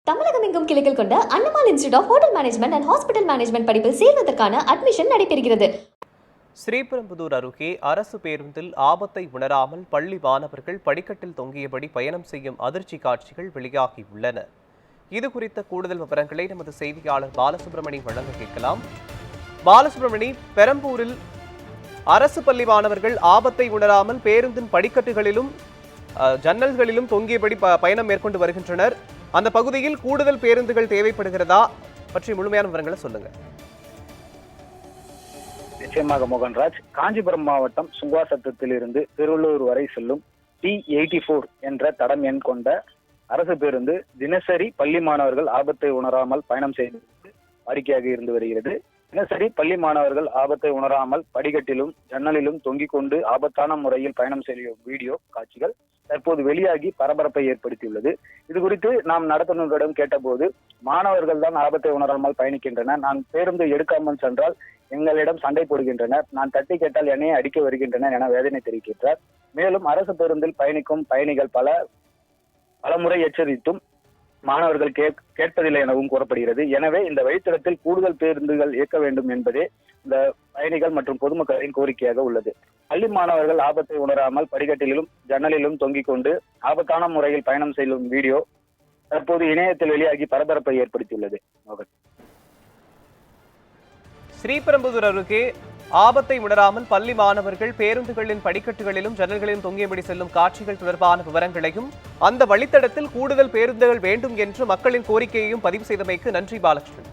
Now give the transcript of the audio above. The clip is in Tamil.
தமிழகம் எங்கும் கிளைகள் கொண்ட அண்ணமால் institute of hotel management and hospital management படிப்பில் சேர்வதற்கான அட்மிஷன் நடைபெறுகிறது. ஸ்ரீபெரும்புதூர் அருகே அரசு பேருந்தில் ஆபத்தை உணராமல் பள்ளி மாணவர்கள் படிக்கட்டில் தொங்கியபடி பயணம் செய்யும் அதிர்ச்சி காட்சிகள் வெளியாகியுள்ளன. இது குறித்த கூடுதல் விவரங்களை நமது செய்தியாளர் பாலசுப்ரமணி வழங்க கேட்கலாம். பாலசுப்ரமணி, பெரம்பூரில் அரசு பள்ளி மாணவர்கள் ஆபத்தை உணராமல் பேருந்தின் படிக்கட்டுகளிலும் ஜன்னல்களிலும் தொங்கியபடி பயணம் மேற்கொண்டு வருகின்றனர். அந்த பகுதியில் கூடுதல் பேருந்துகள் தேவைப்படுகிறதா பற்றி முழுமையான விவரங்களை சொல்லுங்க. நிச்சயமாக மோகன்ராஜ், காஞ்சிபுரம் மாவட்டம் சுங்குவாசத்தத்தில் இருந்து திருவள்ளூர் வரை செல்லும் T84 என்ற தடம் எண் கொண்ட அரசு பேருந்து தினசரி பள்ளி மாணவர்கள் ஆபத்தை உணராமல் பயணம் செய்து வாடிக்கையாக இருந்து வருகிறது. தினசரி பள்ளி மாணவர்கள் ஆபத்தை உணராமல் படிக்கட்டிலும் ஜன்னலிலும் தொங்கிக் கொண்டு ஆபத்தான முறையில் பயணம் செய்யும் வீடியோ காட்சிகள் தற்போது வெளியாகி பரபரப்பை ஏற்படுத்தியுள்ளது. இது குறித்து நாம் நடத்துனரிடம் கேட்டபோது, மாணவர்கள் தான் ஆபத்தை உணராமல் பயணிக்கின்றனர், நான் பேருந்து எடுக்காமல் சென்றால் எங்களிடம் சண்டை போடுகின்றனர், நான் தட்டி கேட்டால் என்னையே அடிக்க வருகின்றனர் என வேதனை தெரிவிக்கின்றார். மேலும் அரசு பேருந்தில் பயணிக்கும் பயணிகள் பல முறை எச்சரித்தும் மாணவர்கள் கேட்பதில்லை எனவும் கூறப்படுகிறது. எனவே இந்த வழித்தடத்தில் கூடுதல் பேருந்துகள் இயக்க வேண்டும் என்பதே இந்த பயணிகள் மற்றும் பொதுமக்களின் கோரிக்கையாக உள்ளது. பள்ளி மாணவர்கள் ஆபத்தை உணராமல் படிக்கட்டிலும் ஜன்னலிலும் தொங்கிக் கொண்டு ஆபத்தான முறையில் பயணம் செய்யும் வீடியோ தற்போது இணையத்தில் வெளியாகி பரபரப்பை ஏற்படுத்தியுள்ளது. ஸ்ரீபெரும்புதூர் அருகே ஆபத்தை உணராமல் பள்ளி மாணவர்கள் பேருந்துகளின் படிக்கட்டுகளிலும் ஜன்னல்களிலும் தொங்கியபடி செல்லும் காட்சிகள் தொடர்பான விவரங்களையும் அந்த வழித்தடத்தில் கூடுதல் பேருந்துகள் வேண்டும் என்று மக்களின் கோரிக்கையையும் பதிவு செய்தமைக்கு நன்றி பாலகிருஷ்ணன்.